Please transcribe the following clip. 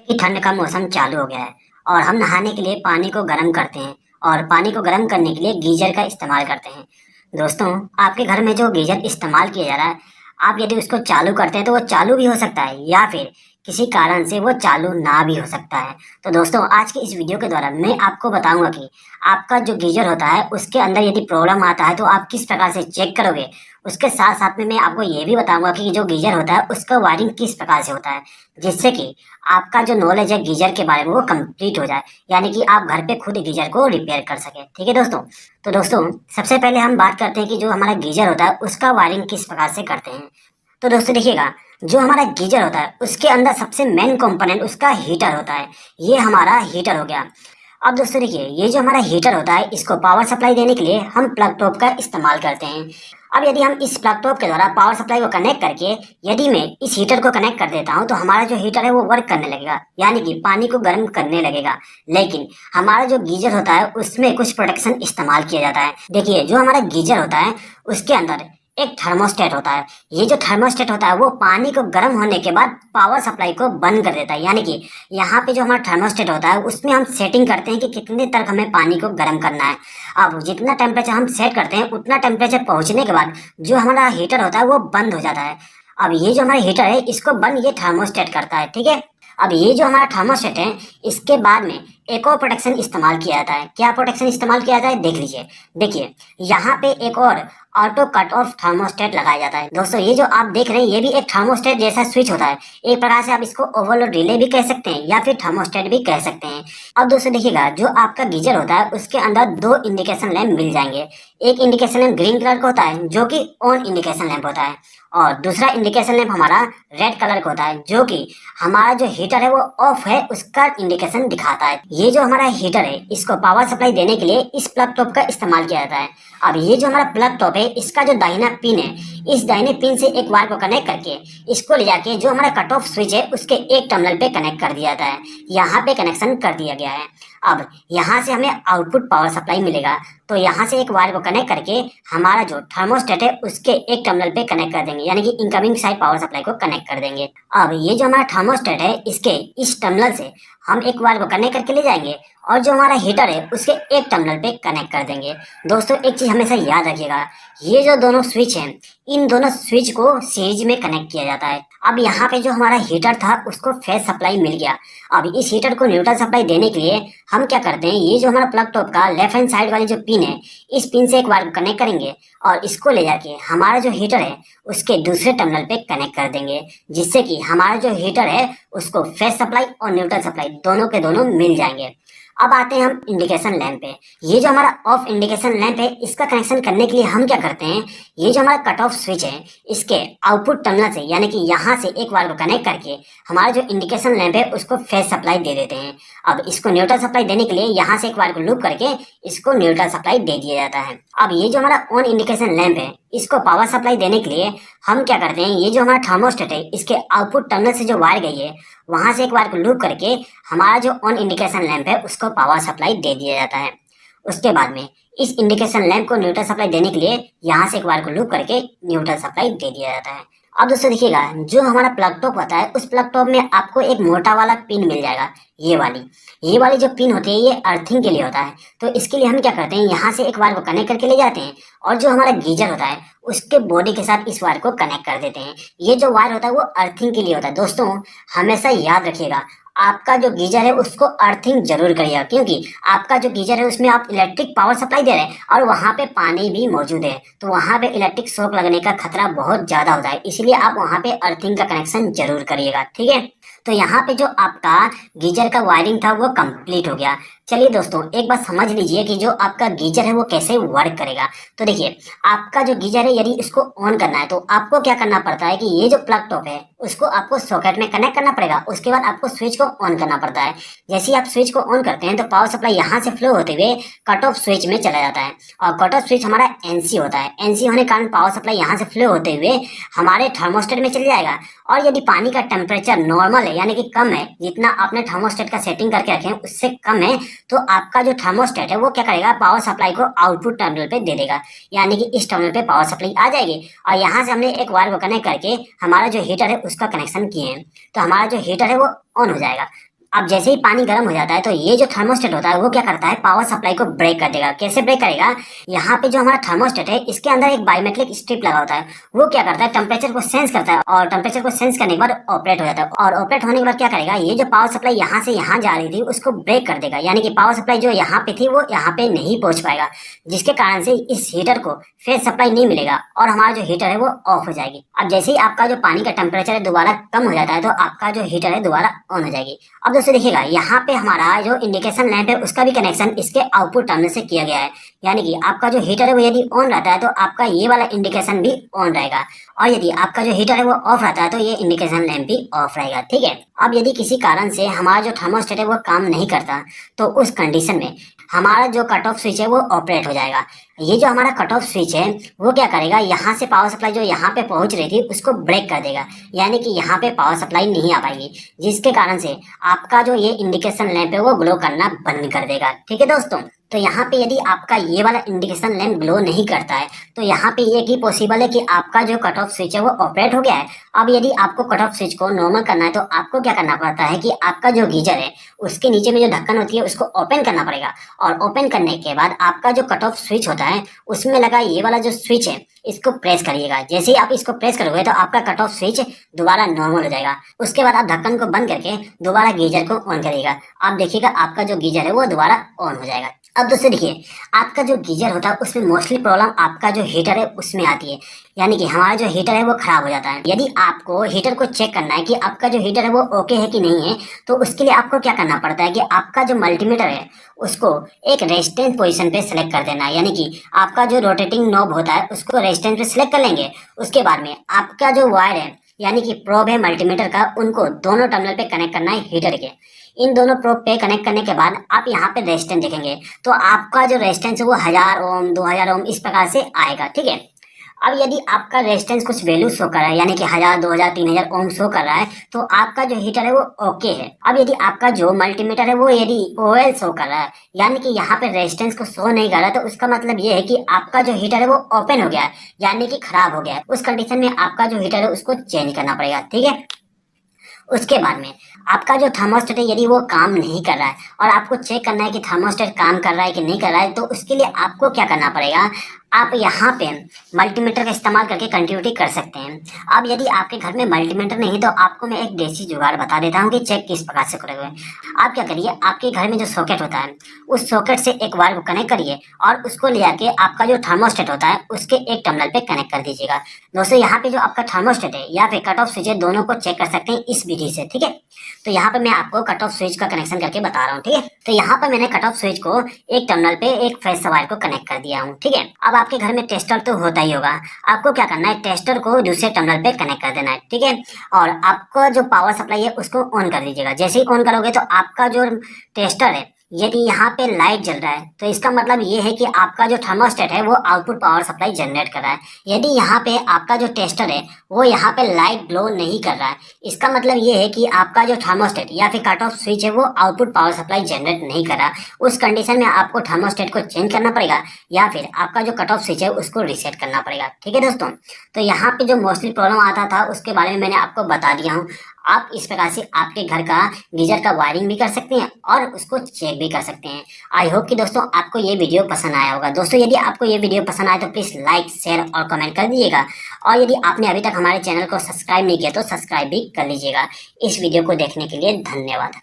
कि ठंड का मौसम चालू हो गया है और हम नहाने के लिए पानी को गर्म करते हैं और पानी को गर्म करने के लिए गीजर का इस्तेमाल करते हैं। दोस्तों, आपके घर में जो गीजर इस्तेमाल किया जा रहा है, आप यदि उसको चालू करते हैं तो वो चालू भी हो सकता है या फिर किसी कारण से वो चालू ना भी हो सकता है। तो दोस्तों, आज के इस वीडियो के द्वारा मैं आपको बताऊंगा कि आपका जो गीजर होता है उसके अंदर यदि प्रॉब्लम आता है तो आप किस प्रकार से चेक करोगे। उसके साथ साथ में मैं आपको ये भी बताऊंगा कि जो गीजर होता है उसका वायरिंग किस प्रकार से होता है, जिससे कि आपका जो नॉलेज है गीजर के बारे में वो कंप्लीट हो जाए, यानी कि आप घर पे खुद गीजर को रिपेयर कर सके। ठीक है दोस्तों। तो दोस्तों, सबसे पहले हम बात करते हैं कि जो हमारा गीजर होता है उसका वायरिंग किस प्रकार से करते हैं। तो दोस्तों देखिएगा, जो हमारा गीजर होता है उसके अंदर सबसे मेन कंपोनेंट उसका हीटर होता है। ये हमारा हीटर हो गया। अब दोस्तों देखिए, ये जो हमारा हीटर होता है इसको पावर सप्लाई देने के लिए हम प्लग टॉप का इस्तेमाल करते हैं। अब यदि हम इस प्लग टॉप के द्वारा पावर सप्लाई को कनेक्ट करके यदि मैं इस हीटर को कनेक्ट कर देता हूं तो हमारा जो हीटर है वो वर्क करने लगेगा, यानी कि पानी को गर्म करने लगेगा। लेकिन हमारा जो गीजर होता है उसमें कुछ प्रोटेक्शन इस्तेमाल किया जाता है। देखिए, जो हमारा गीजर होता है उसके अंदर एक थर्मोस्टेट होता है। ये जो थर्मोस्टेट होता है वो पानी को गर्म होने के बाद पावर सप्लाई को बंद कर देता है, यानी कि यहाँ पे जो हमारा थर्मोस्टेट होता है उसमें हम सेटिंग करते हैं कि कितने तक हमें पानी को गर्म करना है। अब जितना टेम्परेचर हम सेट करते हैं उतना टेम्परेचर पहुंचने के बाद जो हमारा हीटर होता है वो बंद हो जाता है। अब ये जो हमारा हीटर है इसको बंद ये थर्मोस्टेट करता है। ठीक है। अब ये जो हमारा थर्मोस्टेट है इसके बाद में एक और प्रोटेक्शन इस्तेमाल किया जाता है। क्या प्रोटेक्शन इस्तेमाल किया जाता है देख लीजिए। देखिए, यहाँ पे एक और ऑटो कट ऑफ थर्मोस्टेट लगाया जाता है। दोस्तों, ये जो आप देख रहे हैं ये भी एक थर्मोस्टेट जैसा स्विच होता है। एक प्रकार से आप इसको ओवरलोड रिले भी कह सकते हैं या फिर थर्मोस्टेट भी कह सकते हैं। अब दोस्तों देखिएगा, जो आपका गीजर होता है उसके अंदर दो इंडिकेशन लैंप मिल जाएंगे। एक इंडिकेशन लैंप ग्रीन कलर का होता है जो कि ऑन इंडिकेशन लैंप होता है, और दूसरा इंडिकेशन लैंप हमारा रेड कलर का होता है जो कि हमारा जो हीटर है वो ऑफ है उसका इंडिकेशन दिखाता है। ये जो हमारा हीटर है इसको पावर सप्लाई देने के लिए इस प्लग टॉप का इस्तेमाल किया जाता है। अब ये जो हमारा प्लग टॉप है इसका जो दाहिना पिन है, इस दाहिने पिन से एक वायर को कनेक्ट करके इसको ले जाके जो हमारा कट ऑफ स्विच है उसके एक टर्मिनल पे कनेक्ट कर दिया जाता है। यहाँ पे कनेक्शन कर दिया गया है। अब यहाँ से हमें आउटपुट पावर सप्लाई मिलेगा, तो यहाँ से एक वायर को कनेक्ट करके हमारा जो थर्मोस्टेट है उसके एक टर्मिनल पे कनेक्ट कर देंगे, यानी कि इनकमिंग साइड पावर सप्लाई को कनेक्ट कर देंगे। अब ये जो हमारा थर्मोस्टेट है इसके इस टर्मिनल से हम एक वायर को कनेक्ट करके ले जाएंगे और जो हमारा हीटर है उसके एक टर्मिनल पे कनेक्ट कर देंगे। दोस्तों, एक चीज हमेशा याद रखिएगा, ये जो दोनों स्विच हैं इन दोनों स्विच को सीरीज में कनेक्ट किया जाता है। अब यहाँ पे जो हमारा हीटर था उसको फेज सप्लाई मिल गया। अब इस हीटर को न्यूट्रल सप्लाई देने के लिए हम क्या करते हैं, ये जो हमारा प्लग टॉप का लेफ्ट हैंड साइड वाली जो पिन है इस पिन से एक वायर कनेक्ट करेंगे और इसको ले जाके हमारा जो हीटर है उसके दूसरे टर्मिनल पे कनेक्ट कर देंगे, जिससे कि हमारा जो हीटर है उसको फेज सप्लाई और न्यूट्रल सप्लाई दोनों के दोनों मिल जाएंगे। अब आते हैं हम इंडिकेशन लैंप पे। ये जो हमारा ऑफ इंडिकेशन लैंप है इसका कनेक्शन करने के लिए हम क्या करते हैं, ये जो हमारा कट ऑफ स्विच है इसके आउटपुट टर्मिनल से, यानी कि यहाँ से एक वायर को कनेक्ट करके हमारा जो इंडिकेशन लैंप है उसको फेज सप्लाई दे देते हैं। अब इसको न्यूट्रल सप्लाई देने के लिए यहाँ से एक वायर को लूप करके इसको न्यूट्रल सप्लाई दे दिया जाता है। अब ये जो हमारा ऑन इंडिकेशन लैंप है इसको पावर सप्लाई देने के लिए हम क्या करते हैं, ये जो हमारा थर्मोस्टेट है इसके आउटपुट टर्मिनल से जो वायर गई है वहां से एक वायर को लूप करके हमारा जो ऑन इंडिकेशन लैंप है उसको पावर सप्लाई दे दिया जाता है। उसके बाद में इस इंडिकेशन लैंप को न्यूट्रल सप्लाई देने के लिए यहाँ से एक वायर को लूप करके न्यूट्रल सप्लाई दे दिया जाता है। अब दोस्तों देखिएगा, जो हमारा प्लग टॉप होता है उस प्लग टॉप में आपको एक मोटा वाला पिन मिल जाएगा। ये वाली जो पिन होती है ये अर्थिंग के लिए होता है। तो इसके लिए हम क्या करते हैं, यहाँ से एक वायर को कनेक्ट करके ले जाते हैं और जो हमारा गीजर होता है उसके बॉडी के साथ इस वायर को कनेक्ट कर देते हैं। ये जो वायर होता है वो अर्थिंग के लिए होता है। दोस्तों, हमेशा याद रखिएगा, आपका जो गीजर है उसको अर्थिंग जरूर करिएगा, क्योंकि आपका जो गीजर है उसमें आप इलेक्ट्रिक पावर सप्लाई दे रहे हैं और वहाँ पे पानी भी मौजूद है, तो वहाँ पे इलेक्ट्रिक शॉक लगने का खतरा बहुत ज्यादा होता है। इसलिए आप वहाँ पे अर्थिंग का कनेक्शन जरूर करिएगा। ठीक है। तो यहाँ पे जो आपका गीजर का वायरिंग था वो कंप्लीट हो गया। चलिए दोस्तों, एक बात समझ लीजिए कि जो आपका गीजर है वो कैसे वर्क करेगा। तो देखिए, आपका जो गीजर है यदि इसको ऑन करना है तो आपको क्या करना पड़ता है कि ये जो प्लग टॉप है उसको आपको सॉकेट में कनेक्ट करना पड़ेगा। उसके बाद आपको स्विच को ऑन करना पड़ता है। जैसे ही आप स्विच को ऑन करते हैं तो पावर सप्लाई यहाँ से फ्लो होते हुए कट ऑफ स्विच में चला जाता है, और कट ऑफ स्विच हमारा एनसी होता है। एनसी होने के कारण पावर सप्लाई यहाँ से फ्लो होते हुए हमारे थर्मोस्टेट में चल जाएगा, और यदि पानी का टेम्परेचर नॉर्मल है यानी कि कम है, जितना आपने थर्मोस्टेट का सेटिंग करके रखे हैं उससे कम है, तो आपका जो थर्मोस्टेट है वो क्या करेगा, पावर सप्लाई को आउटपुट टर्मिनल पे दे देगा, यानी कि इस टर्मिनल पे पावर सप्लाई आ जाएगी। और यहाँ से हमने एक वायर को कनेक्ट करके हमारा जो हीटर है उसका कनेक्शन किए हैं, तो हमारा जो हीटर है वो ऑन हो जाएगा। अब जैसे ही पानी गर्म हो जाता है तो ये जो थर्मोस्टेट होता है वो क्या करता है, पावर सप्लाई को ब्रेक कर देगा। कैसे ब्रेक करेगा, यहाँ पे जो हमारा थर्मोस्टेट है इसके अंदर एक बायोमेट्रिक स्ट्रिप लगा होता है, वो क्या करता है टेम्परेचर को सेंस करता है और टेम्परेचर को सेंस करने के बाद ऑपरेट हो जाता है। और ऑपरेट होने के बाद क्या करेगा, ये जो पावर सप्लाई यहाँ से यहाँ जा रही थी उसको ब्रेक कर देगा, यानी कि पावर सप्लाई जो यहाँ पे थी वो यहाँ पे नहीं पहुंच पाएगा, जिसके कारण से इस हीटर को फेज सप्लाई नहीं मिलेगा और हमारा जो हीटर है वो ऑफ हो जाएगी। अब जैसे ही आपका जो पानी का टेम्परेचर है दोबारा कम हो जाता है तो आपका जो हीटर है दोबारा ऑन हो जाएगी। अब दोस्तों देखिएगा, यहाँ पे हमारा जो इंडिकेशन लैंप है उसका भी कनेक्शन इसके आउटपुट टर्मिनल से किया गया है, यानी कि आपका जो हीटर है वो यदि ऑन रहता है तो आपका ये वाला इंडिकेशन भी ऑन रहेगा, और यदि आपका जो हीटर है वो ऑफ रहता है तो ये इंडिकेशन लैंप भी ऑफ रहेगा। ठीक है, अब यदि किसी कारण से हमारा जो थर्मोस्टेट है वो काम नहीं करता तो उस कंडीशन में हमारा जो कट ऑफ स्विच है वो ऑपरेट हो जाएगा। ये जो हमारा कट ऑफ स्विच है वो क्या करेगा, यहाँ से पावर सप्लाई जो यहाँ पे पहुंच रही थी उसको ब्रेक कर देगा, यानी कि यहाँ पे पावर सप्लाई नहीं आ पाएगी, जिसके कारण से आपका जो ये इंडिकेशन लैंप है वो ग्लो करना बंद कर देगा। ठीक है दोस्तों, तो यहाँ पे यदि आपका ये वाला इंडिकेशन लैंप ग्लो नहीं करता है तो यहाँ पे ये की पॉसिबल है कि आपका जो कट ऑफ स्विच है वो ऑपरेट हो गया है। अब यदि आपको कट ऑफ स्विच को नॉर्मल करना है तो आपको क्या करना पड़ता है कि आपका जो गीजर है उसके नीचे में जो ढक्कन होती है उसको ओपन करना पड़ेगा, और ओपन करने के बाद आपका जो कट ऑफ स्विच होता है उसमें लगा ये वाला जो स्विच है इसको प्रेस करिएगा। जैसे ही आप इसको प्रेस करोगे तो आपका कट ऑफ स्विच दोबारा नॉर्मल हो जाएगा। उसके बाद आप ढक्कन को बंद करके दोबारा गीजर को ऑन करिएगा, आप देखिएगा आपका जो गीजर है वो दोबारा ऑन हो जाएगा। अब दोस्तों देखिए, आपका जो गीजर होता है उसमें मोस्टली प्रॉब्लम आपका जो हीटर है उसमें आती है, यानी कि हमारा जो हीटर है वो खराब हो जाता है। यदि आपको हीटर को चेक करना है कि आपका जो हीटर है वो ओके है कि नहीं है तो उसके लिए आपको क्या करना पड़ता है कि आपका जो मल्टीमीटर है उसको एक रेजिस्टेंस पोजीशन पे सेलेक्ट कर देना है, यानी कि आपका जो रोटेटिंग नॉब होता है उसको रेजिस्टेंस पे सेलेक्ट कर लेंगे। उसके बाद में आपका जो वायर है यानी कि प्रोब है मल्टीमीटर का, उनको दोनों टर्मिनल पे कनेक्ट करना है हीटर के। इन दोनों प्रोब पे कनेक्ट करने के बाद आप यहाँ पे रेजिस्टेंस देखेंगे तो आपका जो रेजिस्टेंस है वो 1000 ओम 2000 ओम इस प्रकार से आएगा। ठीक है, अब यदि आपका रेजिस्टेंस कुछ वैल्यू शो कर रहा है यानी कि 1000 2000 3000 ओम शो कर रहा है तो आपका जो हीटर है वो ओके है। अब यदि आपका जो मल्टीमीटर है वो यदि ओएल शो कर रहा है यानी कि यहाँ पे रेजिस्टेंस को शो नहीं कर रहा है तो उसका मतलब ये है कि आपका जो हीटर है वो ओपन हो गया है, यानी कि खराब हो गया है। उस कंडीशन में आपका जो हीटर है उसको चेंज करना पड़ेगा। ठीक है, उसके बाद में आपका जो थर्मोस्टेट है यदि वो काम नहीं कर रहा है और आपको चेक करना है कि थर्मोस्टेट काम कर रहा है कि नहीं कर रहा है तो उसके लिए आपको क्या करना पड़ेगा, आप यहाँ पे मल्टीमीटर का इस्तेमाल करके कंटिन्यूटी कर सकते हैं। अब यदि आपके घर में मल्टीमीटर नहीं तो आपको मैं एक देसी जुगाड़ बता देता हूँ कि चेक किस प्रकार से करोगे। आप क्या करिए, आपके घर में जो सॉकेट होता है उस सॉकेट से एक वायर को कनेक्ट करिए और उसको ले जाके आपका जो थर्मोस्टेट होता है उसके एक टर्मिनल पे कनेक्ट कर दीजिएगा। दोस्तों यहाँ पे जो आपका थर्मोस्टेट है या फिर कट ऑफ स्विच है दोनों को चेक कर सकते हैं इस विधि से। ठीक है, तो यहाँ पे मैं आपको कट ऑफ स्विच का कनेक्शन करके बता रहा हूँ। ठीक है, तो यहाँ पर मैंने कट ऑफ स्विच को एक टर्मिनल पे एक फेज वायर को कनेक्ट कर दिया हूँ। ठीक है, अब आपके घर में टेस्टर तो होता ही होगा, आपको क्या करना है टेस्टर को दूसरे टर्मिनल पे कनेक्ट कर देना है। ठीक है, और आपका जो पावर सप्लाई है उसको ऑन कर दीजिएगा। जैसे ही ऑन करोगे तो आपका जो टेस्टर है यदि यहाँ पे लाइट जल रहा है तो इसका मतलब ये है कि आपका जो थर्मोस्टेट है वो आउटपुट पावर सप्लाई जनरेट कर रहा है। यदि यहाँ पे आपका जो टेस्टर है वो यहाँ पे लाइट ग्लो नहीं कर रहा है, इसका मतलब ये है कि आपका जो थर्मोस्टेट या फिर कट ऑफ स्विच है वो आउटपुट पावर सप्लाई जनरेट नहीं कर रहा। उस कंडीशन में आपको थर्मोस्टेट को चेंज करना पड़ेगा या फिर आपका जो कट ऑफ स्विच है उसको रीसेट करना पड़ेगा। ठीक है दोस्तों, तो यहाँ पे जो मोस्टली प्रॉब्लम आता था उसके बारे में मैंने आपको बता दिया हूँ। आप इस प्रकार से आपके घर का गीजर का वायरिंग भी कर सकते हैं और उसको चेक भी कर सकते हैं। आई होप कि दोस्तों आपको ये वीडियो पसंद आया होगा। दोस्तों यदि आपको ये वीडियो पसंद आए तो प्लीज़ लाइक शेयर और कमेंट कर दीजिएगा, और यदि आपने अभी तक हमारे चैनल को सब्सक्राइब नहीं किया तो सब्सक्राइब भी कर लीजिएगा। इस वीडियो को देखने के लिए धन्यवाद।